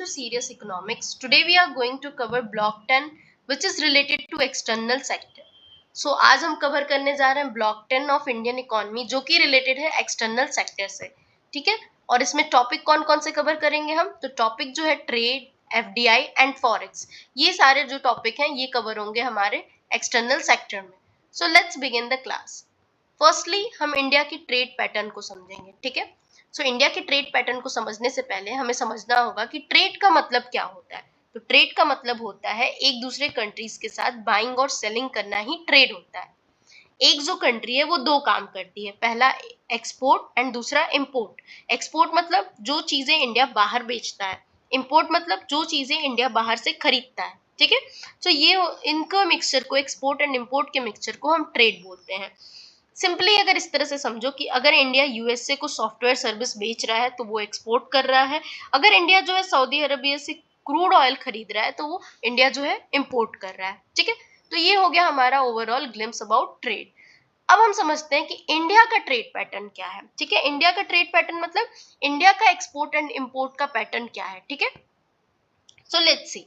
to Serious Economics. Today we are going to cover Block 10 which is related to external sector. So आज हम cover करने जा रहे हैं Block 10 ऑफ इंडियन इकोनॉमी जो कि रिलेटेड है एक्सटर्नल सेक्टर से, ठीक है। और इसमें टॉपिक कौन कौन से कवर करेंगे हम, तो टॉपिक जो है ट्रेड, एफडीआई एंड फॉरेक्स, ये सारे जो टॉपिक हैं ये कवर होंगे हमारे एक्सटर्नल सेक्टर में। So let's begin the class. Firstly हम इंडिया की ट्रेड पैटर्न को समझेंगे, ठीक है। सो इंडिया के ट्रेड पैटर्न को समझने से पहले हमें समझना होगा कि ट्रेड का मतलब क्या होता है। तो ट्रेड का मतलब होता है एक दूसरे कंट्रीज के साथ बाइंग और सेलिंग करना ही ट्रेड होता है। एक जो कंट्री है वो दो काम करती है, पहला एक्सपोर्ट एंड दूसरा इंपोर्ट। एक्सपोर्ट मतलब जो चीजें इंडिया बाहर बेचता है, इंपोर्ट मतलब जो चीजें इंडिया बाहर से खरीदता है, ठीक है। तो ये इनका मिक्सचर को, एक्सपोर्ट एंड इंपोर्ट के मिक्सचर को हम ट्रेड बोलते हैं। सिंपली अगर इस तरह से समझो कि अगर इंडिया यूएसए को सॉफ्टवेयर सर्विस बेच रहा है तो वो एक्सपोर्ट कर रहा है, अगर इंडिया जो है सऊदी अरबिया से क्रूड ऑयल खरीद रहा है तो वो इंडिया जो है इंपोर्ट कर रहा है, ठीक है। तो ये हो गया हमारा ओवरऑल ग्लिम्स अबाउट ट्रेड। अब हम समझते हैं कि इंडिया का ट्रेड पैटर्न क्या है, ठीक है। इंडिया का ट्रेड पैटर्न मतलब इंडिया का एक्सपोर्ट एंड इंपोर्ट का पैटर्न क्या है, ठीक है। सो लेट्स सी,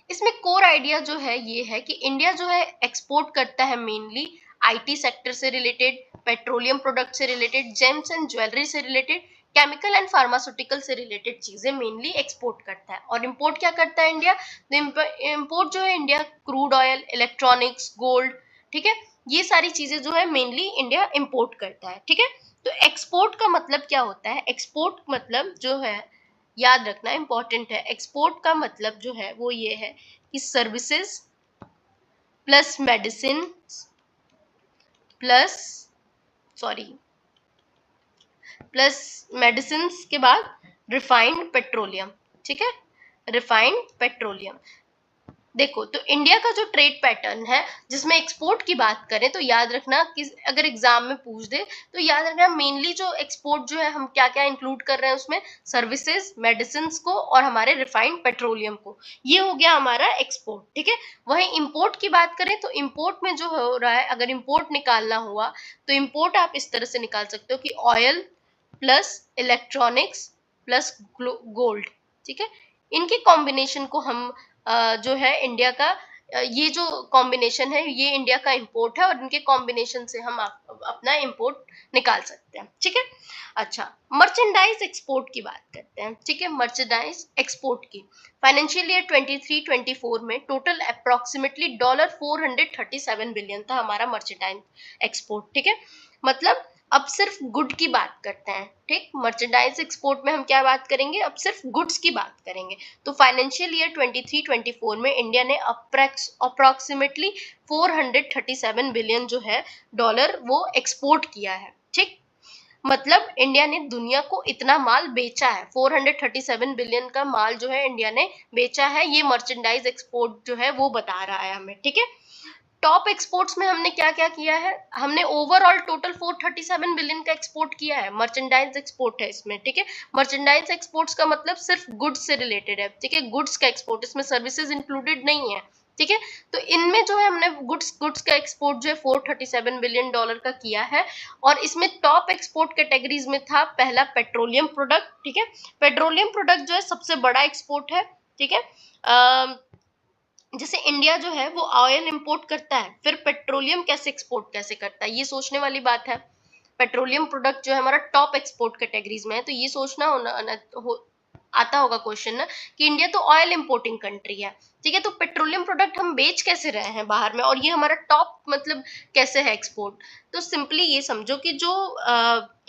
इसमें कोर आइडिया जो है ये है कि इंडिया जो है एक्सपोर्ट करता है मेनली आईटी सेक्टर से रिलेटेड, पेट्रोलियम प्रोडक्ट से रिलेटेड, जेम्स एंड ज्वेलरी से रिलेटेड, केमिकल एंड फार्मास्यूटिकल से रिलेटेड चीजें मेनली एक्सपोर्ट करता है। और इंपोर्ट क्या करता है इंडिया, तो इंपोर्ट जो है India crude oil, electronics, gold, ठीक है, ये सारी चीजें जो है मेनली इंडिया इंपोर्ट करता है, ठीक है। तो एक्सपोर्ट का मतलब क्या होता है, एक्सपोर्ट मतलब जो है, याद रखना इंपॉर्टेंट है, एक्सपोर्ट का मतलब जो है वो ये है कि services plus medicine plus medicine के बाद रिफाइंड पेट्रोलियम, ठीक है, रिफाइंड पेट्रोलियम। देखो तो इंडिया का जो ट्रेड पैटर्न है जिसमें एक्सपोर्ट की बात करें तो याद रखना कि अगर एग्जाम में पूछ दे तो याद रखना मेनली जो एक्सपोर्ट जो है हम क्या क्या इंक्लूड कर रहे हैं उसमें, सर्विसेज, मेडिसिन को और हमारे रिफाइंड पेट्रोलियम को, ये हो गया हमारा एक्सपोर्ट, ठीक है। वहीं इंपोर्ट की बात करें तो इंपोर्ट में जो हो रहा है, अगर इंपोर्ट निकालना हुआ तो इंपोर्ट आप इस तरह से निकाल सकते हो कि oil plus electronics plus gold, ठीक है। इनके कॉम्बिनेशन को हम जो है इंडिया का ये जो कॉम्बिनेशन है ये इंडिया का इंपोर्ट है और इनके कॉम्बिनेशन से हम अपना इंपोर्ट निकाल सकते हैं, ठीक है। अच्छा, मर्चेंडाइज एक्सपोर्ट की बात करते हैं, ठीक है। मर्चेंडाइज एक्सपोर्ट की फाइनेंशियल ईयर 23-24 में टोटल अप्रोक्सीमेटली $437 बिलियन था हमारा मर्चेंडाइज एक्सपोर्ट, ठीक है। मतलब अब सिर्फ गुड की बात करते हैं, ठीक। मर्चेंडाइज एक्सपोर्ट में हम क्या बात करेंगे, अब सिर्फ गुड्स की बात करेंगे। तो फाइनेंशियल ईयर 23-24 में इंडिया ने अप्रोक्सीमेटली 437 बिलियन जो है डॉलर वो एक्सपोर्ट किया है, ठीक। मतलब इंडिया ने दुनिया को इतना माल बेचा है, 437 बिलियन का माल जो है इंडिया ने बेचा है, ये मर्चेंडाइज एक्सपोर्ट जो है वो बता रहा है हमें, ठीक है। टॉप एक्सपोर्ट्स में हमने क्या क्या किया है, हमने ओवरऑल टोटल 437 बिलियन का एक्सपोर्ट किया है, मर्चेंडाइज एक्सपोर्ट है इसमें, ठीक है। मर्चेंडाइज एक्सपोर्ट्स का मतलब सिर्फ गुड्स से रिलेटेड है, ठीक है, गुड्स का एक्सपोर्ट, इसमें सर्विसेज इंक्लूडेड नहीं है, ठीक है। तो इनमें जो है हमने गुड्स का एक्सपोर्ट जो है 437 बिलियन डॉलर का किया है। और इसमें टॉप एक्सपोर्ट कैटेगरीज में था पहला पेट्रोलियम प्रोडक्ट, ठीक है। पेट्रोलियम प्रोडक्ट जो है सबसे बड़ा एक्सपोर्ट है, ठीक है। जैसे इंडिया जो है वो ऑयल इंपोर्ट करता है, फिर पेट्रोलियम कैसे एक्सपोर्ट कैसे करता है, ये सोचने वाली बात है। पेट्रोलियम प्रोडक्ट जो है हमारा टॉप एक्सपोर्ट कैटेगरीज में है, तो ये सोचना आता होगा क्वेश्चन ना कि इंडिया तो ऑयल इंपोर्टिंग कंट्री है, ठीक है, तो पेट्रोलियम प्रोडक्ट हम बेच कैसे रहे हैं बाहर में और ये हमारा टॉप मतलब कैसे है एक्सपोर्ट। तो सिंपली ये समझो कि जो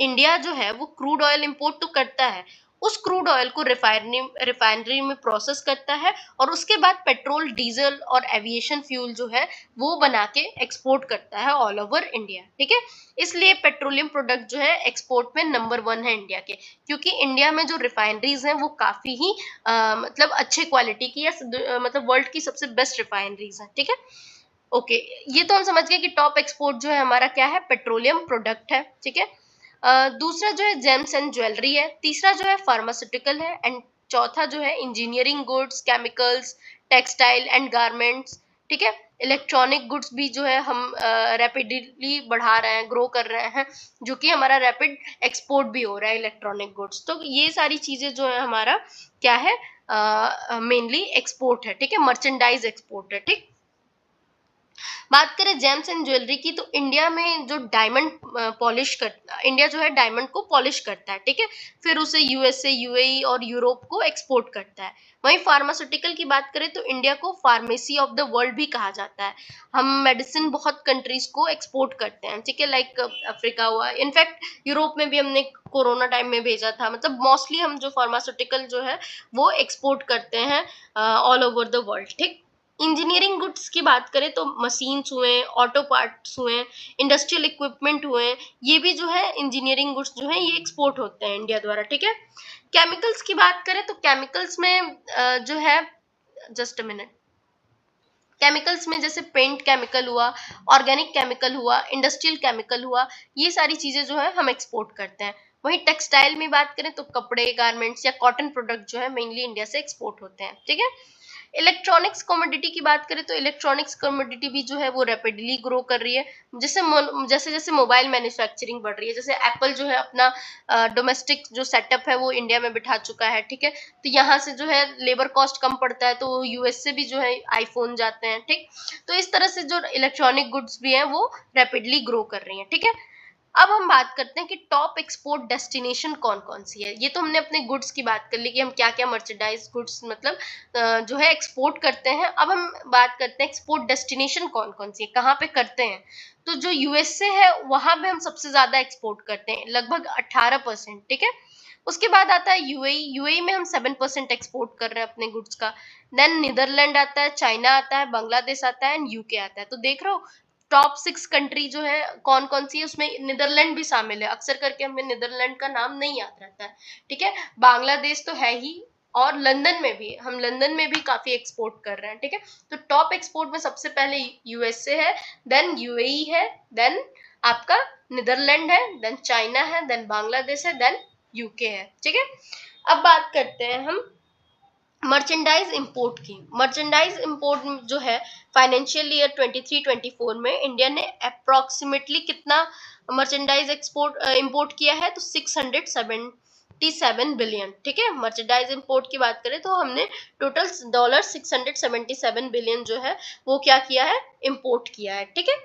इंडिया जो है वो क्रूड ऑयल इंपोर्ट तो करता है, उस क्रूड ऑयल को रिफाइनरी में प्रोसेस करता है और उसके बाद पेट्रोल, डीजल और एविएशन फ्यूल जो है वो बना के एक्सपोर्ट करता है ऑल ओवर इंडिया, ठीक है। इसलिए पेट्रोलियम प्रोडक्ट जो है एक्सपोर्ट में नंबर 1 है इंडिया के, क्योंकि इंडिया में जो रिफाइनरीज हैं वो काफी ही मतलब अच्छे क्वालिटी की या मतलब वर्ल्ड की सबसे बेस्ट रिफाइनरीज हैं, ठीक है। ओके, ये तो हम समझ गए कि टॉप एक्सपोर्ट जो है हमारा क्या है, पेट्रोलियम प्रोडक्ट है, ठीक है। दूसरा जो है जेम्स एंड ज्वेलरी है, तीसरा जो है फार्मास्यूटिकल है एंड चौथा जो है engineering goods, chemicals, textile and garments, ठीक है। इलेक्ट्रॉनिक गुड्स भी जो है हम रैपिडली बढ़ा रहे हैं, ग्रो कर रहे हैं, जो कि हमारा रैपिड एक्सपोर्ट भी हो रहा है इलेक्ट्रॉनिक गुड्स। तो ये सारी चीजें जो है हमारा क्या है, मेनली एक्सपोर्ट है, ठीक है, मर्चेंडाइज एक्सपोर्ट है। ठीक, बात करें जेम्स एंड ज्वेलरी की, तो इंडिया में जो डायमंड पॉलिश करता, इंडिया जो है डायमंड को पॉलिश करता है, ठीक है, फिर उसे यूएसए, यूएई और यूरोप को एक्सपोर्ट करता है। वहीं फार्मास्यूटिकल की बात करें तो इंडिया को फार्मेसी ऑफ द वर्ल्ड भी कहा जाता है। हम मेडिसिन बहुत कंट्रीज को एक्सपोर्ट करते हैं, ठीक है, लाइक अफ्रीका हुआ, इनफैक्ट यूरोप में भी हमने कोरोना टाइम में भेजा था। मतलब मोस्टली हम जो फार्मास्यूटिकल जो है वो एक्सपोर्ट करते हैं ऑल ओवर द वर्ल्ड। ठीक, इंजीनियरिंग गुड्स की बात करें तो मशीन्स हुए, ऑटो पार्ट्स हुए, इंडस्ट्रियल इक्विपमेंट हुए, ये भी जो है इंजीनियरिंग गुड्स जो है ये एक्सपोर्ट होते हैं इंडिया द्वारा। ठीक है, केमिकल्स की बात करें तो केमिकल्स में जो है, जस्ट अ मिनट, केमिकल्स में जैसे पेंट केमिकल हुआ, ऑर्गेनिक केमिकल हुआ, इंडस्ट्रियल केमिकल हुआ, ये सारी चीजें जो है हम एक्सपोर्ट करते हैं। वहीं टेक्सटाइल में बात करें तो कपड़े, गारमेंट्स या कॉटन प्रोडक्ट जो है मेनली इंडिया से एक्सपोर्ट होते हैं। ठीक है, इलेक्ट्रॉनिक्स कमोडिटी की बात करें तो इलेक्ट्रॉनिक्स कमोडिटी भी जो है वो रैपिडली ग्रो कर रही है। जैसे जैसे जैसे मोबाइल मैन्युफैक्चरिंग बढ़ रही है, जैसे एप्पल जो है अपना डोमेस्टिक जो सेटअप है वो इंडिया में बिठा चुका है। ठीक है, तो यहाँ से जो है लेबर कॉस्ट कम पड़ता है, तो यूएस से भी जो है आईफोन जाते हैं। ठीक, तो इस तरह से जो इलेक्ट्रॉनिक गुड्स भी हैं वो रैपिडली ग्रो कर रही हैं। ठीक है, अब हम बात करते हैं कि टॉप एक्सपोर्ट डेस्टिनेशन कौन कौन सी है। ये तो हमने अपने गुड्स की बात कर ली कि हम क्या क्या मर्चेंडाइज गुड्स मतलब जो है एक्सपोर्ट करते हैं। अब हम बात करते हैं एक्सपोर्ट डेस्टिनेशन कौन कौन सी है, कहाँ पे करते हैं। तो जो यूएसए है वहां पे हम सबसे ज्यादा एक्सपोर्ट करते हैं, लगभग 18%। ठीक है, उसके बाद आता है यूएई, यूएई में हम 7% एक्सपोर्ट कर रहे हैं अपने गुड्स का। देन नीदरलैंड आता है, चाइना आता है, बांग्लादेश आता है एंड यूके आता है। तो देख रहे हो टॉप 6 कंट्री जो है कौन कौन सी है, उसमें नीदरलैंड भी शामिल है। अक्सर करके हमें नीदरलैंड का नाम नहीं याद रहता है। ठीक है, बांग्लादेश तो है ही, और लंदन में भी, हम लंदन में भी काफी एक्सपोर्ट कर रहे हैं। ठीक है, तो टॉप एक्सपोर्ट में सबसे पहले यूएसए है, देन यूएई है, देन आपका नीदरलैंड है, देन चाइना है, देन बांग्लादेश है, देन यूके है। ठीक है, अब बात करते हैं हम मर्चेंडाइज इंपोर्ट की। मर्चेंडाइज इंपोर्ट जो है फाइनेंशियल ईयर 23-24 में इंडिया ने अप्रोक्सीमेटली कितना मर्चेंडाइज एक्सपोर्ट इंपोर्ट किया है, तो 677 बिलियन। ठीक है, मर्चेंडाइज इंपोर्ट की बात करें तो हमने टोटल $677 बिलियन जो है वो क्या किया है, इंपोर्ट किया है। ठीक है,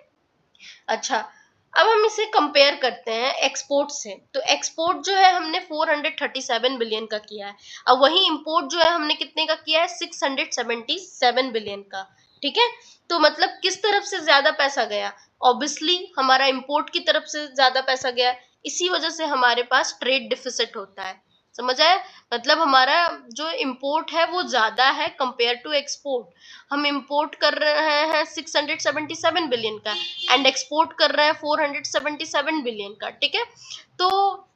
अच्छा, अब हम इसे कंपेयर करते हैं एक्सपोर्ट से। तो एक्सपोर्ट जो है हमने 437 बिलियन का किया है, अब वही इंपोर्ट जो है हमने कितने का किया है, 677 बिलियन का। ठीक है, तो मतलब किस तरफ से ज्यादा पैसा गया, ऑब्वियसली हमारा इंपोर्ट की तरफ से ज्यादा पैसा गया। इसी वजह से हमारे पास ट्रेड डिफिसिट होता है। समझ आया, मतलब हमारा जो इंपोर्ट है वो ज्यादा है कंपेयर टू एक्सपोर्ट। हम इंपोर्ट कर रहे हैं 677 बिलियन का एंड एक्सपोर्ट कर रहे हैं 477 बिलियन का। ठीक है, तो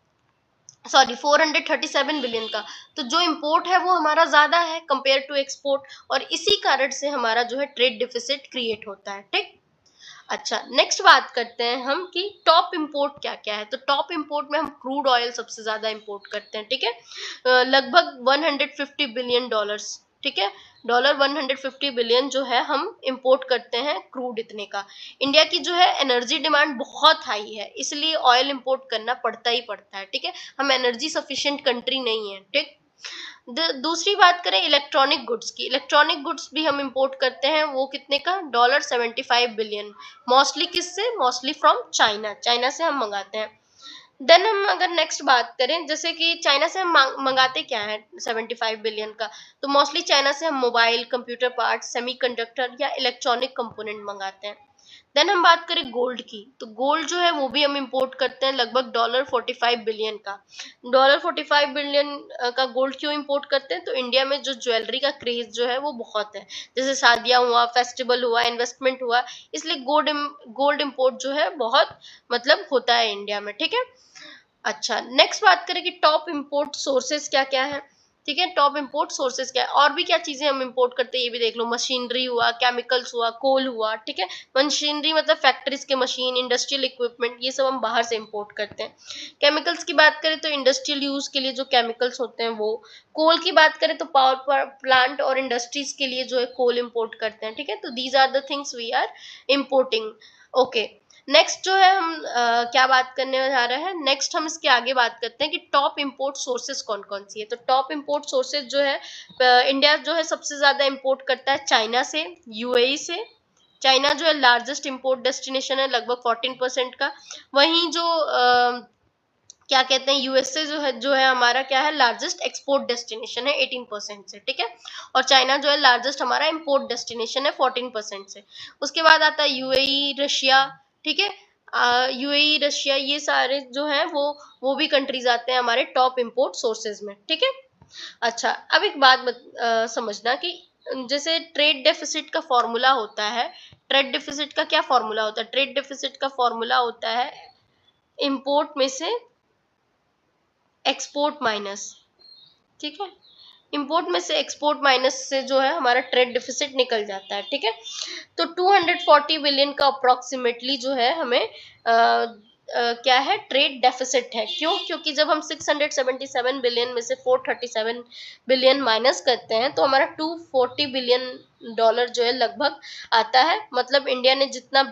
सॉरी 437 बिलियन का। तो जो इंपोर्ट है वो हमारा ज्यादा है कंपेयर टू एक्सपोर्ट, और इसी कारण से हमारा जो है ट्रेड डिफिसिट क्रिएट होता है। ठीक, अच्छा, नेक्स्ट बात करते हैं हम कि टॉप इंपोर्ट क्या क्या है। तो टॉप इंपोर्ट में हम क्रूड ऑयल सबसे ज्यादा इंपोर्ट करते हैं। ठीक है, लगभग 150 बिलियन डॉलर्स। ठीक है, डॉलर 150 बिलियन जो है हम इंपोर्ट करते हैं क्रूड इतने का। इंडिया की जो है एनर्जी डिमांड बहुत हाई है, इसलिए ऑयल इंपोर्ट करना पड़ता ही पड़ता है। ठीक है, हम एनर्जी सफिशिएंट कंट्री नहीं है। ठीक, दूसरी बात करें इलेक्ट्रॉनिक गुड्स की, इलेक्ट्रॉनिक गुड्स भी हम इंपोर्ट करते हैं, वो कितने का, $75 बिलियन। मोस्टली किससे, मोस्टली फ्रॉम चाइना, चाइना से हम मंगाते हैं। देन हम अगर नेक्स्ट बात करें, जैसे कि चाइना से हम मंगाते क्या है 75 बिलियन का, तो मोस्टली चाइना से हम मोबाइल, कंप्यूटर पार्ट्स, सेमीकंडक्टर या इलेक्ट्रॉनिक कंपोनेंट मंगाते हैं। देन हम बात करें गोल्ड की, तो गोल्ड जो है वो भी हम इंपोर्ट करते हैं लगभग $45 बिलियन का। $45 बिलियन का गोल्ड क्यों इंपोर्ट करते हैं, तो इंडिया में जो ज्वेलरी का क्रेज जो है वो बहुत है, जैसे शादियां हुआ, फेस्टिवल हुआ, इन्वेस्टमेंट हुआ, इसलिए गोल्ड इंपोर्ट जो है बहुत मतलब होता है इंडिया में। ठीक है, अच्छा, नेक्स्ट बात करें कि टॉप इंपोर्ट सोर्सेस क्या क्या है। ठीक है, टॉप इंपोर्ट सोर्सेस क्या है, और भी क्या चीजें हम इंपोर्ट करते हैं ये भी देख लो। मशीनरी हुआ, केमिकल्स हुआ, कोल हुआ। ठीक है, मशीनरी मतलब फैक्ट्रीज के मशीन, इंडस्ट्रियल इक्विपमेंट, ये सब हम बाहर से इंपोर्ट करते हैं। केमिकल्स की बात करें तो इंडस्ट्रियल यूज के लिए जो केमिकल्स होते हैं वो। कोल की बात करें तो पावर प्लांट और इंडस्ट्रीज के लिए जो है कोल इंपोर्ट करते हैं। ठीक है, तो these are the things we are importing. Okay, next जो है हम क्या बात करने जा रहे हैं, नेक्स्ट हम इसके आगे बात करते हैं कि टॉप इंपोर्ट सोर्सेज कौन कौन सी है। तो टॉप इंपोर्ट सोर्सेज जो है, इंडिया जो है सबसे ज्यादा इंपोर्ट करता है चाइना से, यूएई से। चाइना जो है लार्जेस्ट इंपोर्ट डेस्टिनेशन है, लगभग 14% का। वहीं जो क्या कहते हैं, यूएसए जो है हमारा क्या है, लार्जेस्ट एक्सपोर्ट डेस्टिनेशन है 18% से, ठीक है। और चाइना जो है लार्जेस्ट हमारा इंपोर्ट डेस्टिनेशन है 14% से। उसके बाद आता है यूएई, रशिया, ठीक है। यूएई, रशिया, ये सारे जो है वो भी कंट्रीज आते हैं हमारे टॉप इंपोर्ट सोर्सेज में, ठीक है। अच्छा, अब एक बात समझना कि जैसे ट्रेड डेफिसिट का फॉर्मूला होता है, ट्रेड डेफिसिट का क्या फॉर्मूला होता है, ट्रेड डेफिसिट का फॉर्मूला होता है इंपोर्ट में से एक्सपोर्ट माइनस, ठीक है। इंपोर्ट में से एक्सपोर्ट माइनस से जो है हमारा ट्रेड डेफिसिट निकल जाता है, ठीक है। तो 240 बिलियन का अप्रोक्सीमेटली जो है हमें क्या है, ट्रेड डेफिसिट है। क्यों? क्योंकि जब हम 677 बिलियन में से 437 बिलियन माइनस करते हैं तो हमारा 240 बिलियन डॉलर जो है लगभग आता है। मतलब इंडिया ने जितना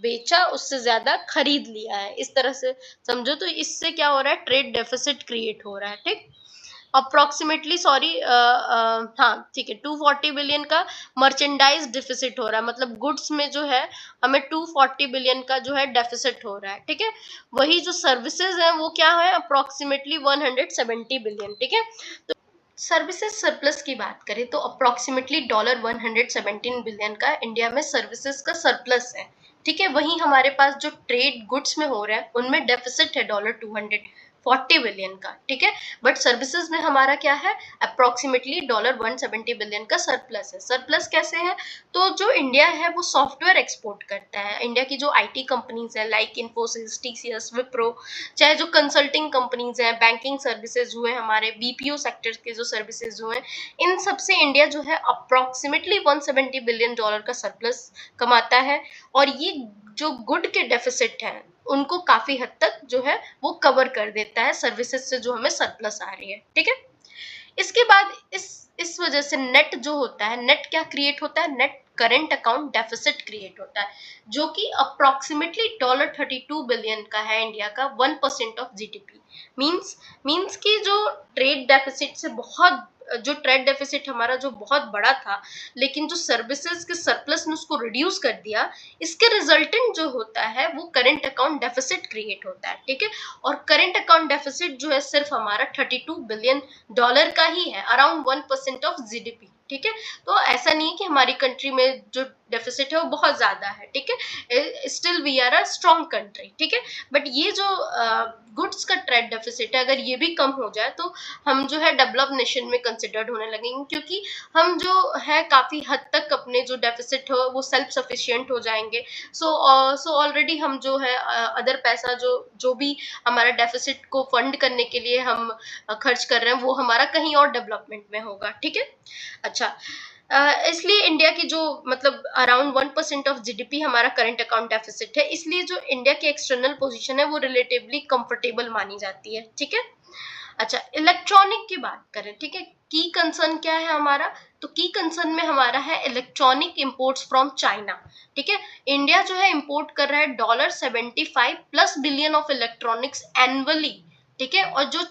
बेचा उससे ज्यादा खरीद लिया है, इस तरह से समझो। तो इससे क्या हो रहा है, ट्रेड डेफिसिट क्रिएट हो रहा है, ठीक। अप्रोक्सीमेटली, सॉरी, हाँ ठीक है, 240 बिलियन का मर्चेंडाइज डिफिसिट हो रहा है। मतलब गुड्स में जो है हमें 240 बिलियन का जो है डेफिसिट हो रहा है, ठीक है। वही जो सर्विसेज है वो क्या है, अप्रोक्सीमेटली 170 बिलियन, ठीक है। तो सर्विसेज सरप्लस की बात करें तो अप्रोक्सीमेटली $117 बिलियन का इंडिया में सर्विसेज का सरप्लस है, ठीक है। वहीं हमारे पास जो ट्रेड गुड्स में हो रहा है उनमें डेफिसिट है $240 बिलियन का, ठीक है। बट सर्विसेज में हमारा क्या है, अप्रोक्सीमेटली $170 बिलियन का सरप्लस है। सरप्लस कैसे है, तो जो इंडिया है वो सॉफ्टवेयर एक्सपोर्ट करता है। इंडिया की जो आईटी कंपनीज है लाइक इन्फोसिस, टीसीएस, विप्रो, चाहे जो कंसल्टिंग कंपनीज हैं, बैंकिंग सर्विसेज हुए, हमारे बीपीओ सेक्टर के जो सर्विसेज हुए, इन सब से इंडिया जो है अप्रोक्सीमेटली $170 बिलियन का सरप्लस कमाता है। और ये जो गुड के डेफिसिट है उनको काफी हद तक जो है वो कवर कर देता है सर्विसेज से जो हमें सरप्लस आ रही है, ठीक है। इसके बाद इस वजह से नेट जो होता है, नेट क्या क्रिएट होता है, net current account deficit create होता है, जो कि अप्रोक्सीमेटली $32 बिलियन का है इंडिया का, 1% ऑफ जीडीपी। मींस कि जो ट्रेड डेफिसिट से बहुत, जो ट्रेड डेफिसिट हमारा जो बहुत बड़ा था, लेकिन जो सर्विसेज के सरप्लस ने उसको रिड्यूस कर दिया, इसके रिजल्टेंट जो होता है वो करंट अकाउंट डेफिसिट क्रिएट होता है, ठीक है। और करंट अकाउंट डेफिसिट जो है सिर्फ हमारा $32 बिलियन का ही है, अराउंड 1% ऑफ जीडीपी, ठीक है। तो ऐसा नहीं है कि हमारी कंट्री में जो डेफिसिट है वो बहुत ज्यादा है, ठीक है। Still we are a strong country, ठीक है। बट ये जो गुड्स का ट्रेड डेफिसिट है, अगर ये भी कम हो जाए तो हम जो है डेवलप नेशन में कंसिडर्ड होने लगेंगे, क्योंकि हम जो है काफी हद तक अपने जो डेफिसिट हो वो सेल्फ सफिशिएंट हो जाएंगे। सो ऑलरेडी हम जो है अदर पैसा जो भी हमारा डेफिसिट को फंड करने के लिए हम खर्च कर रहे हैं वो हमारा कहीं और डेवलपमेंट में होगा, ठीक है। अच्छा, इसलिए इंडिया की जो मतलब अराउंड 1% ऑफ जीडीपी हमारा करंट अकाउंट डेफिसिट है, इसलिए जो इंडिया की एक्सटर्नल पोजीशन है वो रिलेटिवली कंफर्टेबल मानी जाती है, ठीक है। अच्छा, इलेक्ट्रॉनिक की बात करें, ठीक है, की कंसर्न क्या है हमारा, तो की कंसर्न में हमारा है इलेक्ट्रॉनिक इंपोर्ट्स फ्रॉम चाइना, ठीक है। इंडिया जो है इंपोर्ट कर रहा है $75+ बिलियन ऑफ इलेक्ट्रॉनिक्स एनुअली, ठीक है। और जो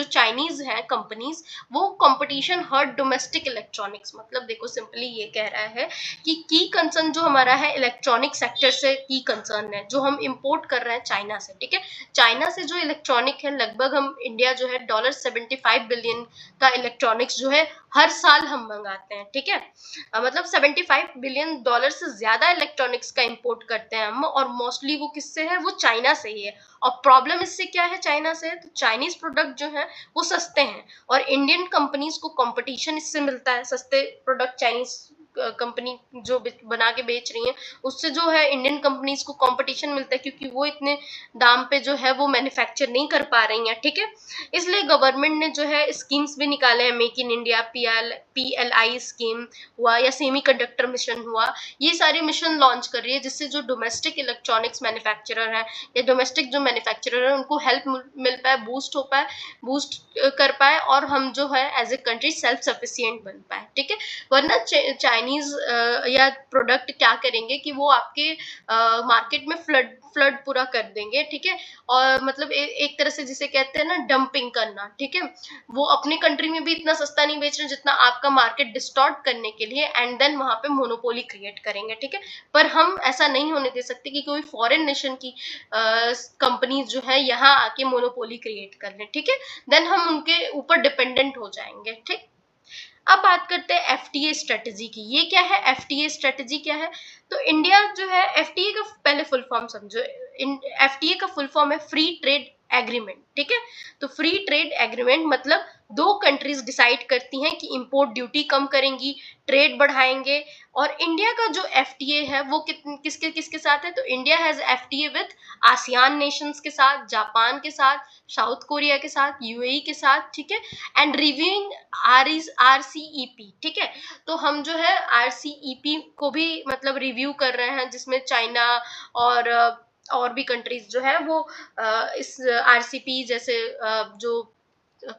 चाइनीज है कंपनीज, वो कंपटीशन हर्ट डोमेस्टिक इलेक्ट्रॉनिक्स। मतलब देखो सिंपली ये कह रहा है कि की कंसर्न जो हमारा है इलेक्ट्रॉनिक सेक्टर से की कंसर्न है, जो हम इंपोर्ट कर रहे हैं चाइना से, ठीक है। चाइना से जो इलेक्ट्रॉनिक है, लगभग हम इंडिया जो है $75 बिलियन का इलेक्ट्रॉनिक्स जो है हर साल हम मंगाते हैं, ठीक है। मतलब $75 बिलियन से ज्यादा इलेक्ट्रॉनिक्स का इंपोर्ट करते हैं हम, और मोस्टली वो किससे है, वो चाइना से ही है। और प्रॉब्लम इससे क्या है, चाइना से, तो चाइनीज प्रोडक्ट जो है वो सस्ते हैं, और इंडियन कंपनीज को कंपटीशन इससे मिलता है। सस्ते प्रोडक्ट चाइनीज कंपनी जो बना के बेच रही है, उससे जो है इंडियन कंपनीज को कंपटीशन मिलता है, क्योंकि वो इतने दाम पे जो है वो मैन्युफैक्चर नहीं कर पा रही हैं, ठीक है। इसलिए गवर्नमेंट ने जो है स्कीम्स भी निकाले हैं, make in India, PLI scheme हुआ, या सेमीकंडक्टर मिशन हुआ, ये सारे मिशन लॉन्च कर रही है, जिससे जो डोमेस्टिक इलेक्ट्रॉनिक्स मैन्युफैक्चरर है या डोमेस्टिक जो मैन्युफैक्चरर है उनको हेल्प मिल पाए, बूस्ट कर पाए, और हम जो है as a country self sufficient बन पाए, ठीक है। वरना चाइनीज या प्रोडक्ट क्या करेंगे कि वो आपके मार्केट में फ्लड पूरा कर देंगे, ठीक है। और मतलब एक तरह से जिसे कहते हैं ना डंपिंग करना, ठीक है। वो अपनी कंट्री में भी इतना सस्ता नहीं बेच रहे जितना आपका मार्केट डिस्टॉर्ट करने के लिए, एंड देन वहां पे मोनोपोली क्रिएट करेंगे, ठीक है। पर हम ऐसा नहीं होने दे सकते कि कोई फॉरेन नेशन की कंपनीज जो है यहाँ आके मोनोपोली क्रिएट कर ले, ठीक है। देन हम उनके ऊपर डिपेंडेंट हो जाएंगे, ठीक। अब बात करते हैं एफटीए स्ट्रेटेजी की। ये क्या है, एफटीए स्ट्रेटेजी क्या है? तो इंडिया जो है, एफटीए का पहले फुल फॉर्म समझो। एफटीए का फुल फॉर्म है फ्री ट्रेड एग्रीमेंट, ठीक है। तो फ्री ट्रेड एग्रीमेंट मतलब दो कंट्रीज डिसाइड करती हैं कि इंपोर्ट ड्यूटी कम करेंगी, ट्रेड बढ़ाएंगे। और इंडिया का जो एफटीए है वो किसके किसके साथ है? तो India has FTA with ASEAN Nations के साथ, जापान के साथ, साउथ कोरिया के साथ, यूएई के साथ, ठीक है। एंड रिव्यूइंग आरसीईपी, ठीक है। तो हम जो है आरसीईपी को भी मतलब रिव्यू कर रहे हैं, जिसमें चाइना और भी कंट्रीज जो है वो इस आरसीपी जैसे जो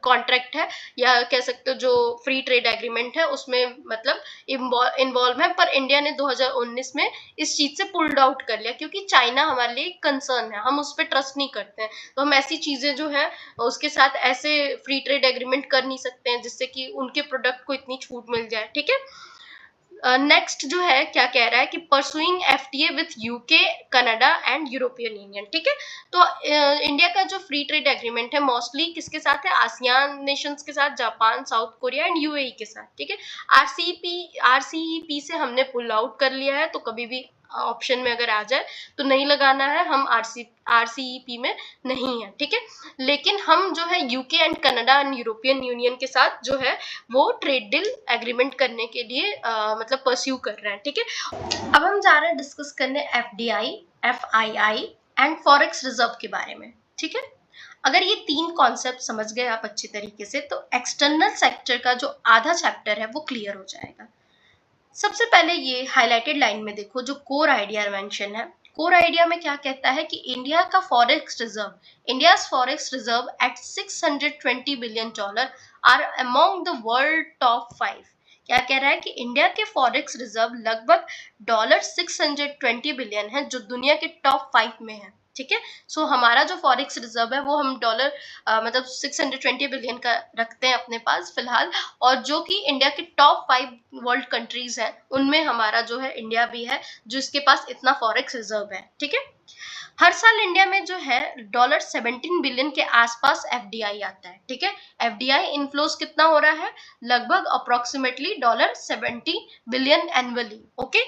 कॉन्ट्रैक्ट है या कह सकते हो जो फ्री ट्रेड एग्रीमेंट है उसमें मतलब इन्वॉल्व है। पर इंडिया ने 2019 में इस चीज से पुल्ड आउट कर लिया, क्योंकि चाइना हमारे लिए कंसर्न है, हम उस पर ट्रस्ट नहीं करते हैं। तो हम ऐसी चीजें जो है उसके साथ ऐसे फ्री ट्रेड एग्रीमेंट कर नहीं सकते हैं जिससे कि उनके प्रोडक्ट को इतनी छूट मिल जाए, ठीक है। नेक्स्ट जो है क्या कह रहा है कि pursuing FTA with UK, Canada and European union, ठीक है। तो इंडिया का जो फ्री ट्रेड एग्रीमेंट है मोस्टली किसके साथ है? आसियान नेशंस के साथ, Japan, south Korea and UAE के साथ, ठीक है। आरसीईपी से हमने पुल आउट कर लिया है, तो कभी भी ऑप्शन में अगर आ जाए तो नहीं लगाना है, हम आरसीईपी में नहीं है, ठीक है। लेकिन हम जो है UK and Canada and European union के साथ जो है वो ट्रेड डील एग्रीमेंट करने के लिए मतलब परस्यू कर रहे हैं, ठीक है। अब हम जा रहे हैं डिस्कस करने FDI, FII and forex reserve के बारे में, ठीक है। अगर ये तीन कॉन्सेप्ट समझ गए आप अच्छी तरीके से तो एक्सटर्नल सेक्टर का जो आधा चैप्टर है वो क्लियर हो जाएगा। सबसे पहले ये हाईलाइटेड लाइन में देखो जो कोर आइडिया मेंशन है। कोर आइडिया में क्या कहता है कि इंडिया का forex reserve, India's forex reserve at $620 billion are among the world top 5। क्या कह रहा है कि इंडिया के फॉरेक्स रिजर्व लगभग $620 बिलियन है, जो दुनिया के टॉप 5 में है, ठीक है। सो हमारा जो फॉरेक्स रिजर्व है वो हम डॉलर मतलब 620 बिलियन का रखते हैं अपने पास फिलहाल, और जो कि इंडिया के टॉप 5 वर्ल्ड कंट्रीज हैं उनमें हमारा जो है इंडिया भी है जो इसके पास इतना फॉरेक्स रिजर्व है, ठीक है। हर साल इंडिया में जो है $17 बिलियन के आसपास एफडीआई आता है, ठीक है। एफडीआई इनफ्लोज कितना हो रहा है? लगभग अप्रोक्सीमेटली $70 बिलियन एनुअली, ओके।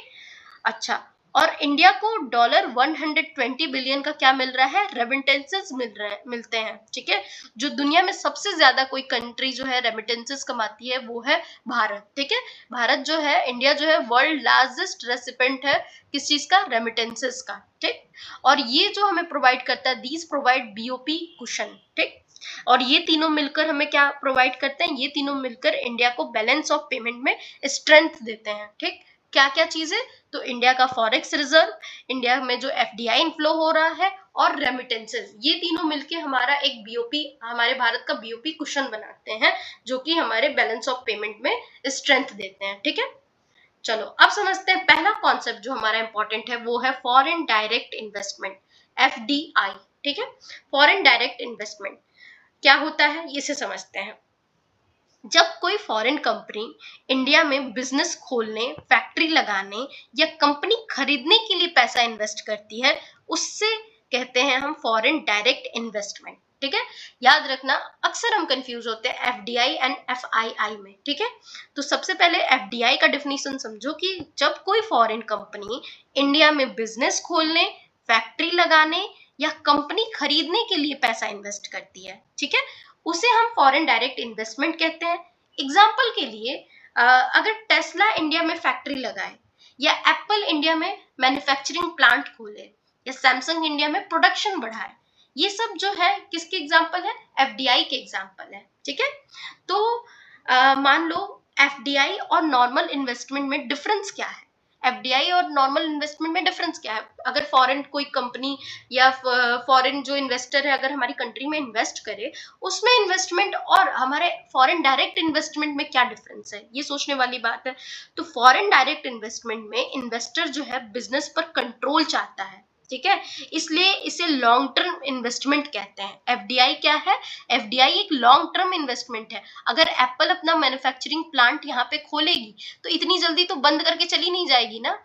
अच्छा, और इंडिया को $120 बिलियन का क्या मिल रहा है? रेमिटेंसेस मिलते हैं, ठीक है। जो दुनिया में सबसे ज्यादा कोई कंट्री जो है रेमिटेंसेस कमाती है वो है भारत, ठीक है। भारत जो है, इंडिया जो है वर्ल्ड लार्जेस्ट रेसिपेंट है किस चीज का? रेमिटेंसेस का, ठीक। और ये जो हमें प्रोवाइड करता है, दीज प्रोवाइड बीओपी कुशन, ठीक। और ये तीनों मिलकर हमें क्या प्रोवाइड करते हैं? ये तीनों मिलकर इंडिया को बैलेंस ऑफ पेमेंट में स्ट्रेंथ देते हैं, ठीक। क्या क्या चीजें? तो इंडिया का फॉरेक्स रिजर्व, इंडिया में जो एफडीआई इनफ्लो हो रहा है, और रेमिटेंसेस, ये तीनों मिलके हमारा एक बीओपी, हमारे भारत का बीओपी कुशन बनाते हैं, जो कि हमारे बैलेंस ऑफ पेमेंट में स्ट्रेंथ देते हैं, ठीक है। चलो अब समझते हैं पहला कॉन्सेप्ट जो हमारा इंपॉर्टेंट है वो है फॉरेन डायरेक्ट इन्वेस्टमेंट, एफडीआई, ठीक है। फॉरेन डायरेक्ट इन्वेस्टमेंट क्या होता है इसे समझते हैं। जब कोई फॉरेन कंपनी इंडिया में बिजनेस खोलने, फैक्ट्री लगाने या कंपनी खरीदने के लिए पैसा इन्वेस्ट करती है, उससे कहते हैं हम फॉरेन डायरेक्ट इन्वेस्टमेंट, ठीक है। याद रखना, अक्सर हम कंफ्यूज होते हैं एफडीआई एंड एफआईआई में, ठीक है। तो सबसे पहले एफडीआई का डेफिनेशन समझो कि जब कोई फॉरेन कंपनी इंडिया में बिजनेस खोलने, फैक्ट्री लगाने या कंपनी खरीदने के लिए पैसा इन्वेस्ट करती है, ठीक है, उसे हम फॉरेन डायरेक्ट इन्वेस्टमेंट कहते हैं। एग्जाम्पल के लिए अगर टेस्ला इंडिया में फैक्ट्री लगाए, या एप्पल इंडिया में मैन्युफैक्चरिंग प्लांट खोले, या सैमसंग इंडिया में प्रोडक्शन बढ़ाए, ये सब जो है किसके एग्जाम्पल है? एफडीआई के एग्जाम्पल है, ठीक है। तो मान लो एफडीआई और नॉर्मल इन्वेस्टमेंट में डिफरेंस क्या है? एफडीआई और नॉर्मल इन्वेस्टमेंट में डिफरेंस क्या है? अगर फॉरेन कोई कंपनी या फॉरेन जो इन्वेस्टर है अगर हमारी कंट्री में इन्वेस्ट करे, उसमें इन्वेस्टमेंट और हमारे फॉरेन डायरेक्ट इन्वेस्टमेंट में क्या डिफरेंस है, ये सोचने वाली बात है। तो फॉरेन डायरेक्ट इन्वेस्टमेंट में इन्वेस्टर जो है बिजनेस पर कंट्रोल चाहता है, ठीक है, इसलिए इसे लॉन्ग टर्म इन्वेस्टमेंट कहते हैं। एफडीआई क्या है? एफडीआई एक लॉन्ग टर्म इन्वेस्टमेंट है। अगर एप्पल अपना मैन्युफैक्चरिंग प्लांट यहाँ पे खोलेगी तो इतनी जल्दी तो बंद करके चली नहीं जाएगी ना,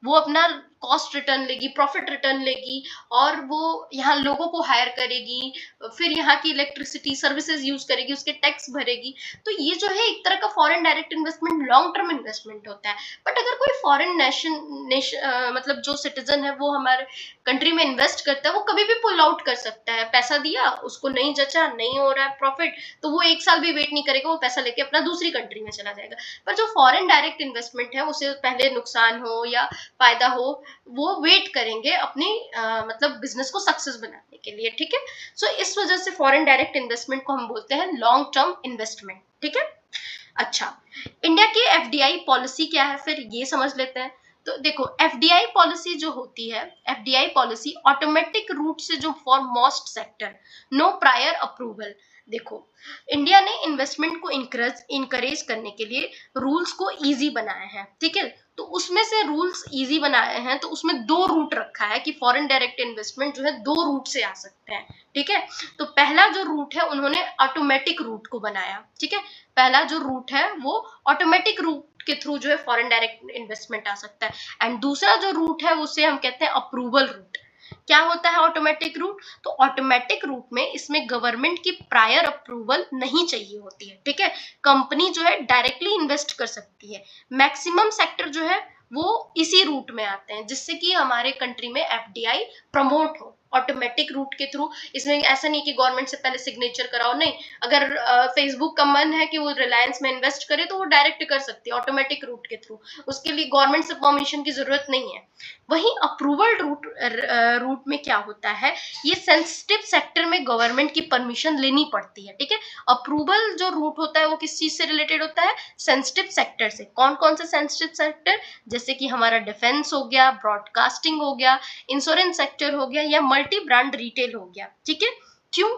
वो अपना कॉस्ट रिटर्न लेगी, प्रॉफिट रिटर्न लेगी, और वो यहाँ लोगों को हायर करेगी, फिर यहाँ की इलेक्ट्रिसिटी सर्विसेज यूज करेगी, उसके टैक्स भरेगी। तो ये जो है एक तरह का foreign direct investment long term investment होता है। बट अगर कोई फॉरेन नेशन मतलब जो सिटीजन है वो हमारे कंट्री में इन्वेस्ट करता है, वो कभी भी पुल आउट कर सकता है। पैसा दिया, उसको नहीं जचा, नहीं हो रहा है प्रॉफिट, तो वो एक साल भी वेट नहीं करेगा, वो पैसा लेके अपना दूसरी कंट्री में चला जाएगा। पर जो फॉरेन डायरेक्ट इन्वेस्टमेंट है उसे पहले नुकसान हो या फायदा हो, वो वेट करेंगे अपनी मतलब बिजनेस को सक्सेस बनाने के लिए, ठीक है। सो इस वजह से फॉरेन डायरेक्ट इन्वेस्टमेंट को हम बोलते हैं लॉन्ग टर्म इन्वेस्टमेंट, ठीक है। अच्छा, इंडिया की एफडीआई पॉलिसी क्या है, फिर ये समझ लेते हैं। तो देखो, एफडीआई पॉलिसी जो होती है, एफडीआई पॉलिसी ऑटोमेटिक रूट से जो for most sector, no prior approval. देखो, इंडिया ने इन्वेस्टमेंट को इनकरेज करने के लिए रूल्स को इजी बनाए हैं, ठीक है। तो उसमें से रूल्स इजी बनाए हैं, तो उसमें दो रूट रखा है कि फॉरेन डायरेक्ट इन्वेस्टमेंट जो है दो रूट से आ सकते हैं, ठीक है। तो पहला जो रूट है उन्होंने ऑटोमेटिक रूट को बनाया, ठीक है। पहला जो रूट है वो ऑटोमेटिक रूट के थ्रू जो है फॉरेन डायरेक्ट इन्वेस्टमेंट आ सकता है। एंड दूसरा जो रूट है उसे हम कहते हैं अप्रूवल रूट। क्या होता है ऑटोमेटिक रूट? तो ऑटोमेटिक रूट में इसमें गवर्नमेंट की प्रायर अप्रूवल नहीं चाहिए होती है, ठीक है। कंपनी जो है डायरेक्टली इन्वेस्ट कर सकती है। मैक्सिमम सेक्टर जो है वो इसी रूट में आते हैं, जिससे कि हमारे कंट्री में एफडीआई प्रमोट हो ऑटोमेटिक रूट के थ्रू। इसमें ऐसा नहीं कि गवर्नमेंट से पहले सिग्नेचर कराओ, नहीं। अगर फेसबुक का मन है कि वो रिलायंस में इन्वेस्ट करे तो वो डायरेक्ट कर सकती है ऑटोमेटिक रूट के थ्रू, उसके लिए गवर्नमेंट से परमिशन की जरूरत नहीं है। वहीं अप्रूवल रूट में क्या होता है, ये सेंसिटिव सेक्टर में गवर्नमेंट की परमिशन लेनी पड़ती है, ठीक है। अप्रूवल जो रूट होता है वो किस चीज से रिलेटेड होता है? सेंसिटिव सेक्टर से। कौन कौन से सेंसिटिव सेक्टर? जैसे कि हमारा डिफेंस हो गया, ब्रॉडकास्टिंग हो गया, इंश्योरेंस सेक्टर हो गया, या मल्टी ब्रांड रिटेल हो गया, ठीक है। क्यों?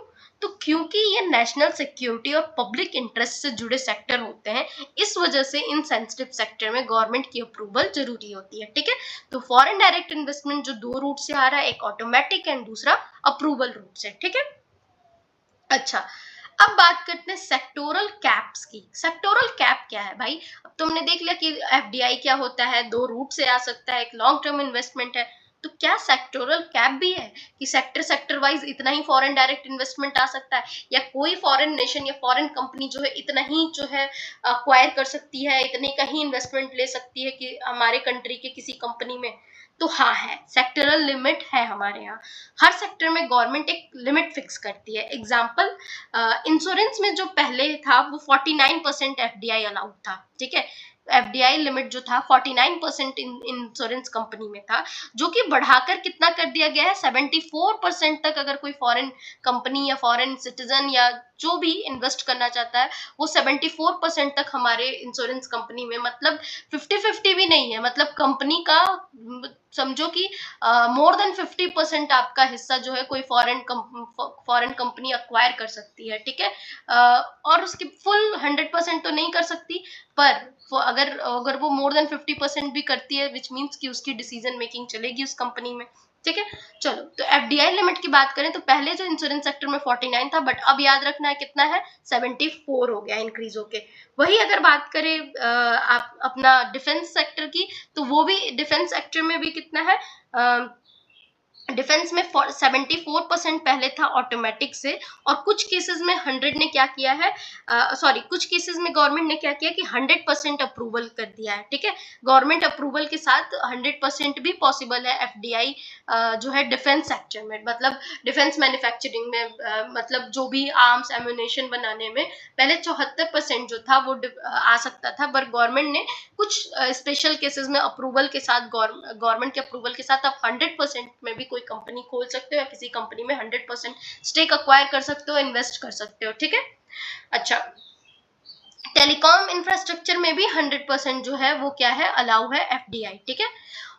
तो क्योंकि ये नेशनल सिक्योरिटी और पब्लिक इंटरेस्ट से जुड़े सेक्टर होते हैं, इस वजह से इन सेंसिटिव सेक्टर में गवर्नमेंट की अप्रूवल जरूरी होती है, ठीक है। तो फॉरेन डायरेक्ट इन्वेस्टमेंट जो दो रूट से आ रहा है, एक ऑटोमेटिक एंड दूसरा अप्रूवल रूट से, ठीक है। अच्छा, अब बात करते हैं सेक्टोरल कैप्स की। सेक्टोरल कैप क्या है भाई? अब तुमने देख लिया कि एफडीआई क्या होता है, दो रूट से आ सकता है, एक लॉन्ग टर्म इन्वेस्टमेंट है। तो क्या सेक्टोरल कैप भी है कि सेक्टर वाइज इतना ही फॉरेन डायरेक्ट इन्वेस्टमेंट आ सकता है, या कोई फॉरेन नेशन या फॉरेन कंपनी जो है इतना ही जो है अक्वायर कर सकती है, इतने का ही इन्वेस्टमेंट ले सकती है कि हमारे कंट्री के किसी कंपनी में? तो हाँ, है, सेक्टरल लिमिट है हमारे यहाँ। हर सेक्टर में गवर्नमेंट एक लिमिट फिक्स करती है। एग्जाम्पल, इंश्योरेंस में जो पहले था वो 49% एफडीआई अलाउड था, ठीक है। एफडीआई लिमिट जो था 49% इंश्योरेंस कंपनी में था, जो कि बढ़ाकर कितना कर दिया गया है, 74% तक। अगर कोई फॉरेन कंपनी या फॉरेन सिटीजन या जो भी इन्वेस्ट करना चाहता है, वो 74% तक हमारे इंश्योरेंस कंपनी में, मतलब 50-50 भी नहीं है, मतलब कंपनी का समझो कि मोर देन 50% आपका हिस्सा जो है कोई फॉरेन कंपनी अक्वायर कर सकती है, ठीक है। और उसकी फुल 100% तो नहीं कर सकती, पर अगर वो मोर देन 50% भी करती है, विच मीन्स कि उसकी डिसीजन मेकिंग चलेगी उस कंपनी में, ठीक है। चलो, तो एफडीआई लिमिट की बात करें तो पहले जो इंश्योरेंस सेक्टर में 49 था, बट अब याद रखना है कितना है, 74 हो गया इंक्रीज होके। वही अगर बात करें आप अपना डिफेंस सेक्टर की, तो वो भी डिफेंस सेक्टर में भी कितना है, डिफेंस में 74% पहले था ऑटोमेटिक से, और कुछ केसेस में 100 ने क्या किया है, कुछ केसेस में गवर्नमेंट ने क्या किया कि 100% अप्रूवल कर दिया है, ठीक है। गवर्नमेंट अप्रूवल के साथ 100% भी पॉसिबल है एफडीआई जो है डिफेंस सेक्टर में, मतलब डिफेंस मैन्युफैक्चरिंग में, मतलब जो भी आर्म्स एम्यूनेशन बनाने में पहले 74% जो था वो आ सकता था, पर गवर्नमेंट ने कुछ स्पेशल केसेस में अप्रूवल के साथ, गवर्नमेंट के अप्रूवल के साथ आप 100% में भी कोई कंपनी खोल सकते हो, या किसी कंपनी में 100% स्टेक अक्वायर कर सकते हो, इन्वेस्ट कर सकते हो, ठीक है। अच्छा, टेलीकॉम इंफ्रास्ट्रक्चर में भी 100% जो है वो क्या है, अलाउ है एफडीआई, ठीक है।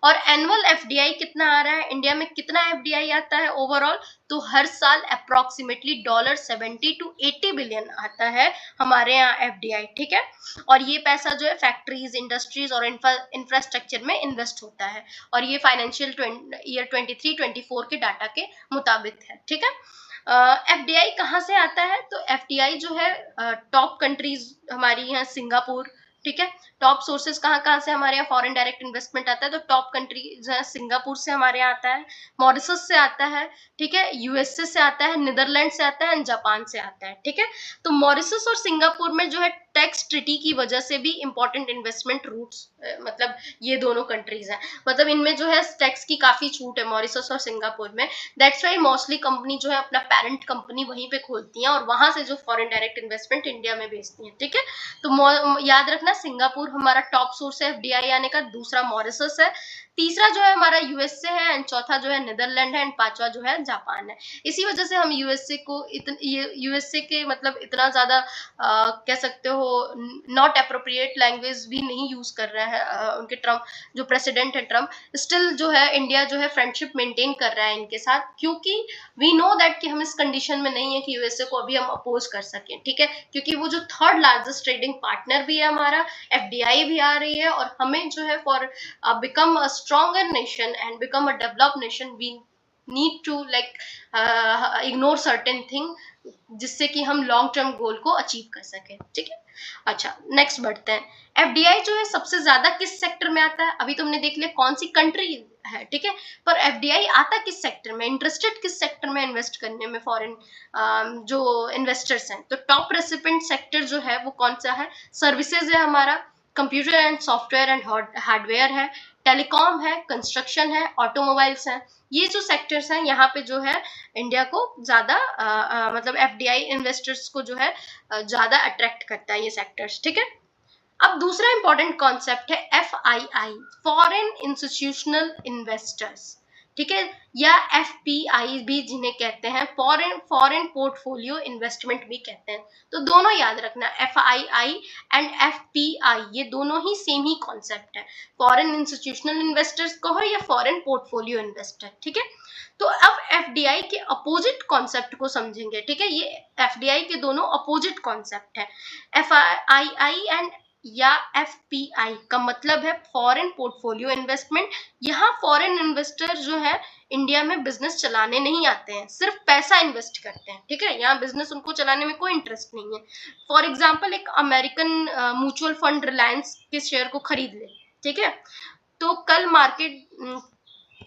और एनुअल एफडीआई कितना आ रहा है इंडिया में, कितना एफडीआई आता है ओवरऑल, तो हर साल अप्रोक्सीमेटली $70 to 80 बिलियन आता है हमारे यहाँ एफडीआई, ठीक है। और ये पैसा जो है फैक्ट्रीज, इंडस्ट्रीज और इंफ्रास्ट्रक्चर में इन्वेस्ट होता है, और ये फाइनेंशियल ईयर 23-24 के डाटा के मुताबिक है, ठीक है। एफडीआई कहाँ से आता है, तो एफडीआई जो है टॉप कंट्रीज हमारी यहाँ सिंगापुर, ठीक है। टॉप सोर्सेज कहाँ कहाँ से हमारे यहाँ फॉरेन डायरेक्ट इन्वेस्टमेंट आता है, तो टॉप कंट्रीज है सिंगापुर से हमारे यहाँ आता है, मॉरिशस से आता है, ठीक है, यूएसए से आता है, नीदरलैंड से आता है, जापान से आता है, ठीक है। तो मॉरिशस और सिंगापुर में जो है टैक्स ट्रिटी की वजह से भी इंपॉर्टेंट इन्वेस्टमेंट रूट्स, मतलब ये दोनों कंट्रीज हैं, मतलब इनमें जो है टैक्स की काफी छूट है मॉरिशस और सिंगापुर में। दैट्स वाई मोस्टली कंपनी जो है अपना पेरेंट कंपनी वहीं पे खोलती हैं और वहां से जो फॉरेन डायरेक्ट इन्वेस्टमेंट इंडिया में भेजती हैं, ठीक है। तो याद रखना सिंगापुर हमारा टॉप सोर्स है एफडीआई आने का, दूसरा मॉरिशस है, तीसरा जो है हमारा यूएसए है, एंड चौथा जो है नीदरलैंड है, एंड पांचवा जो है जापान है। इसी वजह से हम यूएसए को यूएसए के मतलब इतना ज्यादा कह सकते हो नॉट अप्रोप्रिएट लैंग्वेज भी नहीं यूज कर रहा है, उनके ट्रम्प जो प्रेसिडेंट है ट्रम्प, स्टिल जो है इंडिया जो है फ्रेंडशिप मेंटेन कर रहा है इनके साथ, क्योंकि वी नो दैट कि हम इस कंडीशन में नहीं है कि यूएसए को अभी हम अपोज कर सकें, ठीक है। क्योंकि वो जो थर्ड लार्जेस्ट ट्रेडिंग पार्टनर भी है हमारा, एफडीआई भी आ रही है, और हमें जो है for become a stronger nation and become a developed nation we need to like ignore certain thing, जिससे कि हम लॉन्ग टर्म गोल को अचीव कर सके, ठीक है। अच्छा नेक्स्ट बढ़ते हैं। एफडीआई जो है सबसे ज्यादा किस सेक्टर में आता है, अभी तुमने देख लिया कौन सी कंट्री है, ठीक है, पर एफडीआई आता किस सेक्टर में, इंटरेस्टेड किस सेक्टर में इन्वेस्ट करने में फॉरेन जो इन्वेस्टर्स हैं, तो टॉप रेसिपेंट सेक्टर जो है वो कौन सा है, सर्विसेज है हमारा, computer and software and hardware है, टेलीकॉम है, कंस्ट्रक्शन है, ऑटोमोबाइल्स हैं। ये जो सेक्टर्स हैं यहाँ पे जो है इंडिया को ज्यादा मतलब एफडीआई इन्वेस्टर्स को जो है ज्यादा अट्रैक्ट करता है ये सेक्टर्स, ठीक है। अब दूसरा इंपॉर्टेंट कॉन्सेप्ट है एफआईआई, फॉरेन इंस्टीट्यूशनल इन्वेस्टर्स, ठीक है, या एफपीआई भी जिन्हें कहते हैं, फॉरेन फॉरेन पोर्टफोलियो इन्वेस्टमेंट भी कहते हैं। तो दोनों याद रखना, एफआईआई एंड एफपीआई ये दोनों ही सेम ही कॉन्सेप्ट है, फॉरेन इंस्टीट्यूशनल इन्वेस्टर्स कहो या फॉरेन पोर्टफोलियो इन्वेस्टर, ठीक है। तो अब एफडीआई के अपोजिट कॉन्सेप्ट को समझेंगे, ठीक है, ये एफडीआई के दोनों अपोजिट कॉन्सेप्ट है। एफआईआई एंड या एफपीआई का मतलब है फॉरेन पोर्टफोलियो इन्वेस्टमेंट। यहाँ फॉरेन इन्वेस्टर जो है इंडिया में बिजनेस चलाने नहीं आते हैं, सिर्फ पैसा इन्वेस्ट करते हैं, ठीक है, यहाँ बिजनेस उनको चलाने में कोई इंटरेस्ट नहीं है। फॉर एग्जाम्पल एक अमेरिकन म्यूचुअल फंड रिलायंस के शेयर को खरीद ले, ठीक है, तो कल मार्केट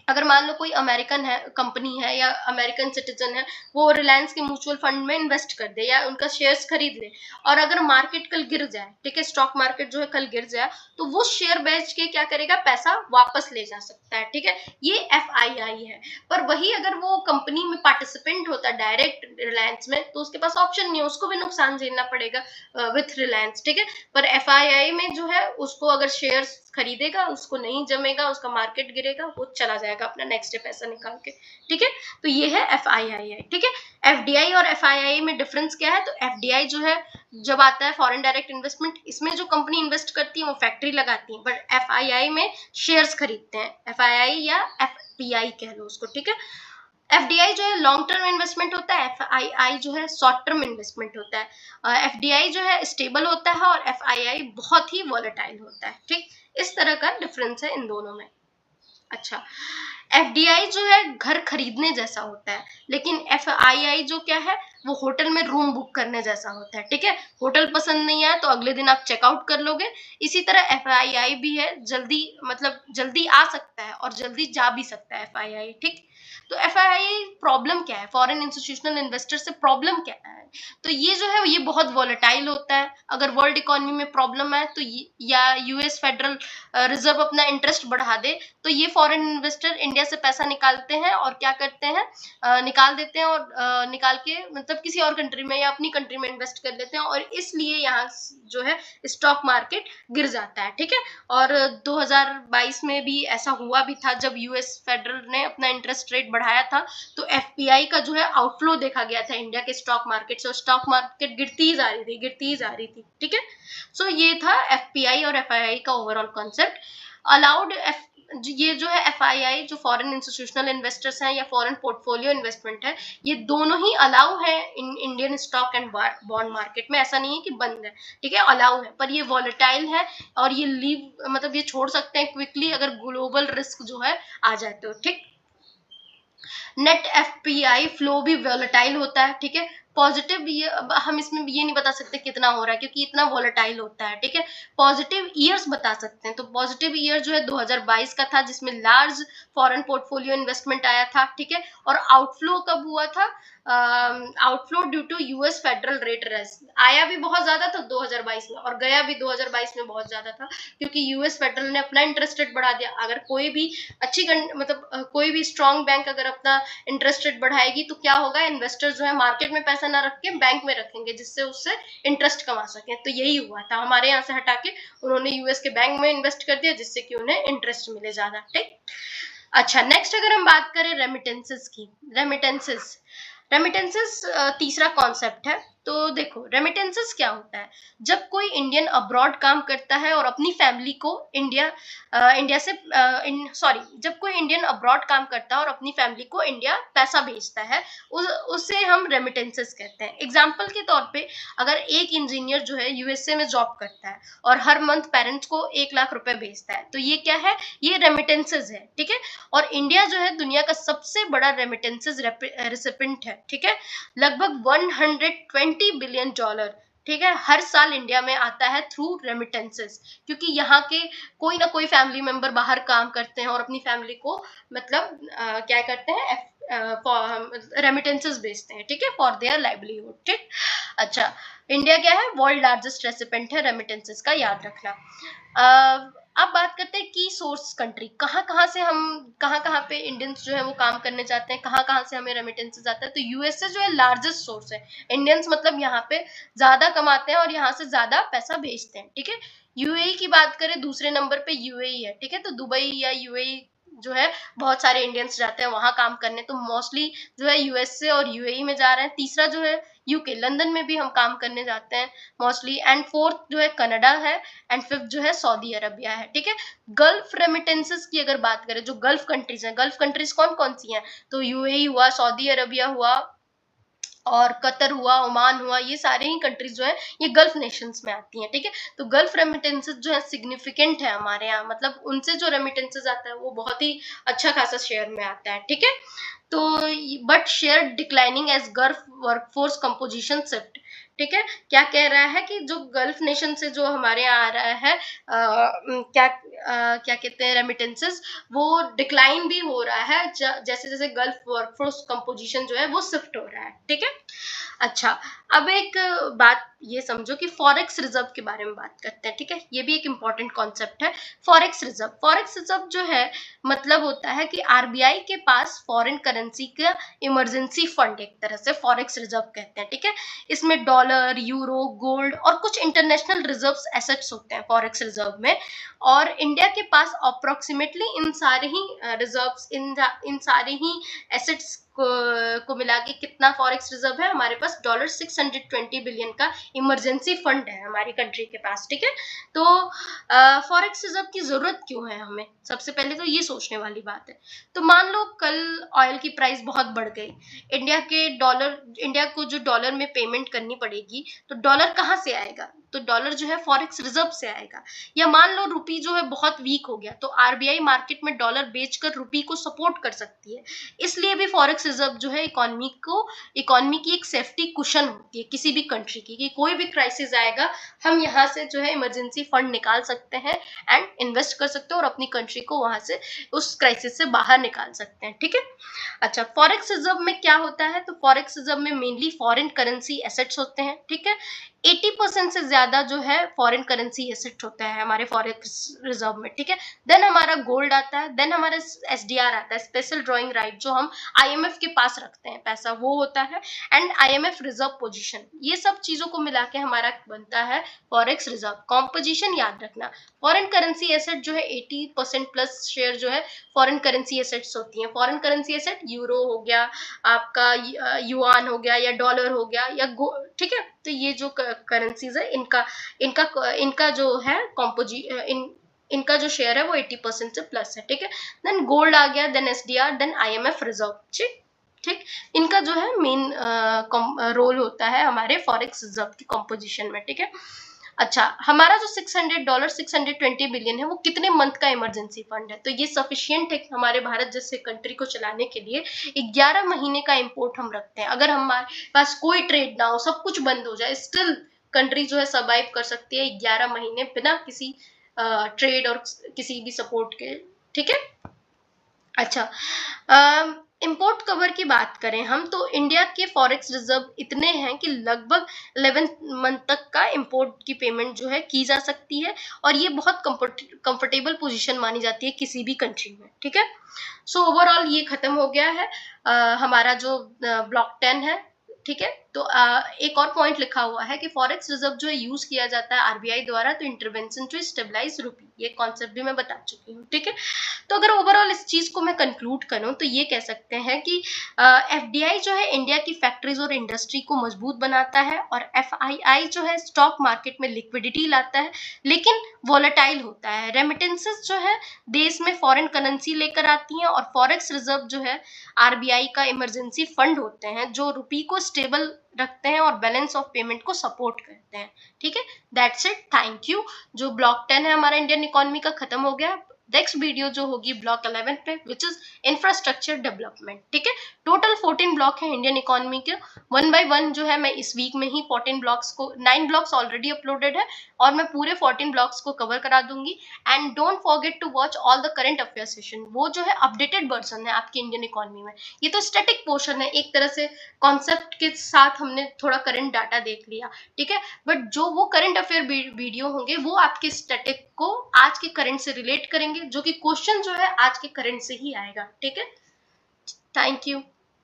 अगर मान लो कोई अमेरिकन है कंपनी है या अमेरिकन सिटीजन है, वो रिलायंस के म्यूचुअल फंड में इन्वेस्ट कर दे या उनका शेयर्स खरीद ले, और अगर मार्केट कल गिर जाए, ठीक है, स्टॉक मार्केट जो है कल गिर जाए, तो वो शेयर बेच के क्या करेगा, पैसा वापस ले जा सकता है, ठीक है, ये एफआईआई है। पर वही अगर वो कंपनी में पार्टिसिपेंट होता डायरेक्ट रिलायंस में, तो उसके पास ऑप्शन नहीं है, उसको भी नुकसान झेलना पड़ेगा विथ रिलायंस, ठीक है। पर एफआईआई में जो है उसको अगर शेयर्स खरीदेगा, उसको नहीं जमेगा, उसका मार्केट गिरेगा, वो चला जाएगा अपना नेक्स्ट डे पैसा निकाल के, ठीक है। तो ये है एफआईआई है, ठीक है। एफडीआई और एफआईआई में डिफरेंस क्या है, तो एफडीआई जो है जब आता है फॉरेन डायरेक्ट इन्वेस्टमेंट, इसमें जो कंपनी इन्वेस्ट करती है वो फैक्ट्री लगाती है, बट एफआईआई में शेयर्स खरीदते हैं, एफआईआई या एफपीआई कह लो उसको, ठीक है। एफडीआई जो है लॉन्ग टर्म इन्वेस्टमेंट होता है, एफआईआई जो है शॉर्ट टर्म इन्वेस्टमेंट होता है। एफडीआई जो है स्टेबल होता है और एफआईआई बहुत ही वॉलेटाइल होता है, ठीक, इस तरह का डिफरेंस है इन दोनों में। अच्छा, एफडीआई जो है घर खरीदने जैसा होता है, लेकिन एफआईआई जो क्या है वो होटल में रूम बुक करने जैसा होता है, ठीक है, होटल पसंद नहीं आया तो अगले दिन आप चेकआउट कर लोगे। इसी तरह एफआईआई भी है, जल्दी मतलब जल्दी आ सकता है और जल्दी जा भी सकता है एफआईआई, ठीक। तो एफआईआई प्रॉब्लम क्या है, फॉरेन इंस्टीट्यूशनल इन्वेस्टर से प्रॉब्लम क्या है, तो ये जो है ये बहुत वॉलेटाइल होता है, अगर वर्ल्ड इकोनॉमी में प्रॉब्लम है तो या यूएस फेडरल रिजर्व अपना इंटरेस्ट बढ़ा दे, तो ये फॉरेन इन्वेस्टर इंडिया इंडिया से पैसा निकालते हैं और क्या करते हैं, निकाल देते हैं और निकाल के मतलब किसी और कंट्री में या अपनी कंट्री में इन्वेस्ट कर लेते हैं, और इसलिए यहाँ जो है स्टॉक मार्केट गिर जाता है, ठीक है। और 2022 में भी ऐसा हुआ भी था, जब यूएस फेडरल ने अपना इंटरेस्ट रेट बढ़ाया था, तो एफपीआई का जो है आउटफ्लो देखा गया था इंडिया के स्टॉक मार्केट से, और स्टॉक मार्केट गिरती ही जा रही थी, ठीक है। सो ये था एफपीआई और एफआईआई का ओवरऑल कॉन्सेप्ट। अलाउड ये जो है एफआईआई, जो फॉरेन इंस्टीट्यूशनल इन्वेस्टर्स हैं या फॉरेन पोर्टफोलियो इन्वेस्टमेंट है, ये दोनों ही अलाउ है in Indian stock and bond market में। ऐसा नहीं है कि बंद है, ठीक है, अलाउ है, पर ये वॉलेटाइल है और ये लीव मतलब ये छोड़ सकते हैं क्विकली अगर ग्लोबल रिस्क जो है आ जाए तो, ठीक। नेट एफपीआई फ्लो भी वॉलेटाइल होता है, ठीक है। पॉजिटिव ये हम इसमें ये नहीं बता सकते कितना हो रहा है क्योंकि इतना वॉलेटाइल होता है, ठीक है। पॉजिटिव ईयर्स बता सकते हैं, तो पॉजिटिव ईयर जो है 2022 का था, जिसमें लार्ज फॉरेन पोर्टफोलियो इन्वेस्टमेंट आया था, ठीक है। और आउटफ्लो कब हुआ था, outflow due to US federal rate raise, आया भी बहुत ज्यादा था 2022 में और गया भी 2022 में बहुत ज्यादा था, क्योंकि यूएस फेडरल ने अपना इंटरेस्ट रेट बढ़ा दिया। अगर कोई भी मतलब कोई भी स्ट्रॉन्ग बैंक अगर अपना इंटरेस्ट रेट बढ़ाएगी तो क्या होगा, इन्वेस्टर जो है मार्केट में पैसा ना रख के बैंक में रखेंगे, जिससे उससे इंटरेस्ट कमा सके। तो यही हुआ था, हमारे यहाँ से हटा के उन्होंने यूएस के बैंक में इन्वेस्ट कर दिया, जिससे कि उन्हें इंटरेस्ट मिले ज्यादा, ठीक। अच्छा, नेक्स्ट अगर हम बात करें रेमिटेंसेस की, रेमिटेंसेस तीसरा कॉन्सेप्ट है। तो देखो रेमिटेंसेस क्या होता है, जब कोई इंडियन अब्रॉड काम करता है और अपनी फैमिली को जब कोई इंडियन अब्रॉड काम करता है और अपनी फैमिली को इंडिया पैसा भेजता है, उसे हम रेमिटेंसेस कहते हैं। एग्जाम्पल के तौर पे, अगर एक इंजीनियर जो है यूएसए में जॉब करता है और हर मंथ पेरेंट्स को 1 लाख रुपए भेजता है, तो ये क्या है, ये रेमिटेंसेस है, ठीक है। और इंडिया जो है दुनिया का सबसे बड़ा रेमिटेंसेस रेसिपिएंट है, ठीक है। लगभग $120 बिलियन, ठीक है, हर साल इंडिया में आता है थ्रू रेमिटेंसेस, क्योंकि यहाँ के कोई ना कोई फैमिली मेंबर बाहर काम करते हैं और अपनी फैमिली को मतलब क्या करते हैं, रेमिटेंसेस भेजते हैं, ठीक है, फॉर देयर लाइवलीहुड, ठीक। अच्छा, इंडिया क्या है, वर्ल्ड लार्जेस्ट रेसिपेंट है रेमिटेंसेस का, याद रखना। अब बात करते हैं की सोर्स कंट्री, कहाँ कहाँ पे इंडियंस जो है वो काम करने जाते हैं, कहाँ से हमें रेमिटेंसेस आता है। तो यूएसए जो है लार्जेस्ट सोर्स है, इंडियंस मतलब यहाँ पे ज्यादा कमाते हैं और यहाँ से ज्यादा पैसा भेजते हैं, ठीक है। यूएई की बात करें, दूसरे नंबर पे यूएई है, ठीक है। तो दुबई या यूएई जो है बहुत सारे इंडियंस जाते हैं वहां काम करने, तो मोस्टली जो है यूएसए और यूएई में जा रहे हैं। तीसरा जो है यूके, लंदन में भी हम काम करने जाते हैं मोस्टली, एंड फोर्थ जो है कनाडा है, एंड फिफ्थ जो है सऊदी अरबिया है, ठीक है। गल्फ रेमिटेंसेस की अगर बात करें, जो गल्फ कंट्रीज हैं, गल्फ कंट्रीज कौन कौन सी हैं, तो यूएई हुआ, सऊदी अरबिया हुआ और कतर हुआ, ओमान हुआ, ये सारे ही कंट्रीज जो है ये गल्फ नेशंस में आती हैं, ठीक है। तो गल्फ रेमिटेंसेस जो है सिग्निफिकेंट है हमारे यहाँ, मतलब उनसे जो रेमिटेंसेस आता है वो बहुत ही अच्छा खासा शेयर में आता है, ठीक है। तो but share declining as Gulf workforce composition shift, ठीक है। क्या कह रहा है कि जो गल्फ नेशन से जो हमारे यहाँ आ रहा है क्या कहते हैं रेमिटेंसेस, वो डिक्लाइन भी हो रहा है जैसे जैसे गल्फ वर्कफोर्स कंपोजिशन जो है वो शिफ्ट हो रहा है, ठीक है। अच्छा, अब एक बात ये समझो कि फॉरेक्स रिजर्व के बारे में बात करते हैं, ठीक है। ये भी एक इंपॉर्टेंट कॉन्सेप्ट है, फॉरेक्स रिजर्व जो है मतलब होता है कि आरबीआई के पास फॉरेन करेंसी का इमरजेंसी फंड, एक तरह से फॉरेक्स रिजर्व कहते हैं, ठीक है। इसमें डॉलर, यूरो, गोल्ड और कुछ इंटरनेशनल रिजर्व्स एसेट्स होते हैं फॉरेक्स रिजर्व में, और इंडिया के पास अप्रोक्सीमेटली इन सारे ही रिजर्व्स, इन सारे ही एसेट्स को मिला के कितना फॉरेक्स रिजर्व है हमारे पास, $620 बिलियन का इमरजेंसी फंड है हमारी कंट्री के पास, ठीक है। तो फॉरेक्स रिजर्व की जरूरत क्यों है हमें, सबसे पहले तो ये सोचने वाली बात है। तो मान लो कल ऑयल की प्राइस बहुत बढ़ गई, इंडिया को जो डॉलर में पेमेंट करनी पड़ेगी, तो डॉलर कहाँ से आएगा, तो डॉलर जो है फॉरेक्स रिजर्व से आएगा। या मान लो रुपी जो है बहुत वीक हो गया, तो आरबीआई मार्केट में डॉलर बेचकर रुपी को सपोर्ट कर सकती है। इसलिए भी फॉरेक्स रिजर्व जो है इकोनॉमी की एक सेफ्टी कुशन होती है किसी भी कंट्री की, कि कोई भी क्राइसिस आएगा हम यहाँ से जो है इमरजेंसी फंड निकाल सकते हैं एंड इन्वेस्ट कर सकते हैं और अपनी कंट्री को वहां से उस क्राइसिस से बाहर निकाल सकते हैं, ठीक है। अच्छा, फॉरेक्स रिजर्व में क्या होता है, तो फॉरेक्स रिजर्व में मेनली फॉरेन करेंसी एसेट्स होते हैं, ठीक है। 80% से ज्यादा जो है फॉरेन करेंसी एसेट होता है हमारे फॉरेक्स रिजर्व में, ठीक है। देन हमारा गोल्ड आता है, देन हमारा एसडीआर आता है, स्पेशल ड्रॉइंग राइट, जो हम आईएमएफ के पास रखते हैं पैसा, वो होता है, एंड आईएमएफ रिजर्व पोजीशन। ये सब चीजों को मिला के हमारा बनता है फॉरेक्स रिजर्व। कॉम्पोजिशन याद रखना, फॉरेन करेंसी एसेट जो है 80% प्लस शेयर जो है फॉरेन करेंसी एसेट्स होती हैं। फॉरेन करेंसी एसेट यूरो हो गया, आपका युआन हो गया, या डॉलर हो गया, या ठीक है। तो ये जो करेंसीज है इनका इनका इनका जो है इनका जो शेयर है वो 80% से प्लस है, ठीक है। देन गोल्ड आ गया, then SDR, then IMF reserve, ठीक ठीक। इनका जो है मेन रोल होता है हमारे फॉरेक्स रिजर्व की कॉम्पोजिशन में, ठीक है। अच्छा, हमारा जो $600 620 बिलियन है वो कितने मंथ का इमरजेंसी फंड है? तो ये सफिशियंट है हमारे भारत जैसे कंट्री को चलाने के लिए। 11 महीने का इंपोर्ट हम रखते हैं। अगर हमारे पास कोई ट्रेड ना हो, सब कुछ बंद हो जाए, स्टिल कंट्री जो है सर्वाइव कर सकती है 11 महीने बिना किसी ट्रेड और किसी भी सपोर्ट के, ठीक है। अच्छा, इंपोर्ट कवर की बात करें हम, तो इंडिया के फॉरेक्स रिजर्व इतने हैं कि लगभग 11 मंथ तक का इंपोर्ट की पेमेंट जो है की जा सकती है, और ये बहुत कंफर्टेबल पोजीशन मानी जाती है किसी भी कंट्री में, ठीक है। सो ओवरऑल ये खत्म हो गया है हमारा जो ब्लॉक 10 है, ठीक है। तो एक और पॉइंट लिखा हुआ है कि फॉरेक्स रिजर्व जो है यूज किया जाता है आरबीआई द्वारा टू इंटरवेंशन टू स्टेबलाइज रूपी। ये कॉन्सेप्ट भी मैं बता चुकी हूँ, ठीक है। तो अगर ओवरऑल इस चीज को मैं कंक्लूड करूं तो ये कह सकते हैं कि एफडीआई जो है इंडिया की फैक्ट्रीज और इंडस्ट्री को मजबूत बनाता है, और एफआईआई जो है स्टॉक मार्केट में लिक्विडिटी लाता है, लेकिन वोलेटाइल होता है। रेमिटेंसेस जो है देश में फॉरेन करेंसी लेकर आती हैं, और फॉरेक्स रिजर्व जो है आरबीआई का इमरजेंसी फंड होते हैं जो रुपी को स्टेबल रखते हैं और बैलेंस ऑफ पेमेंट को सपोर्ट करते हैं, ठीक है। That's it, thank you. जो ब्लॉक 10 है हमारा इंडियन इकोनॉमी का खत्म हो गया। नेक्स्ट वीडियो जो होगी ब्लॉक 11 पे, विच इज इंफ्रास्ट्रक्चर डेवलपमेंट, ठीक है। टोटल 14 ब्लॉक है इंडियन इकोनॉमी के। 1 बाय 1 जो है मैं इस वीक में ही 14 ब्लॉक्स को, 9 ब्लॉक्स ऑलरेडी अपलोडेड है, और मैं पूरे 14 ब्लॉक्स को कवर करा दूंगी। And don't forget to watch all the current affair session, वो जो है अपडेटेड वर्जन है आपकी इंडियन इकोनॉमी में। ये तो स्टैटिक पोर्शन है, एक तरह से कॉन्सेप्ट के साथ हमने थोड़ा करंट डाटा देख लिया, ठीक है। बट जो वो करंट अफेयर वीडियो होंगे वो आपके स्टैटिक को आज के करंट से रिलेट करेंगे, जो कि क्वेश्चन जो है आज के करंट से ही आएगा, ठीक है। Thank you.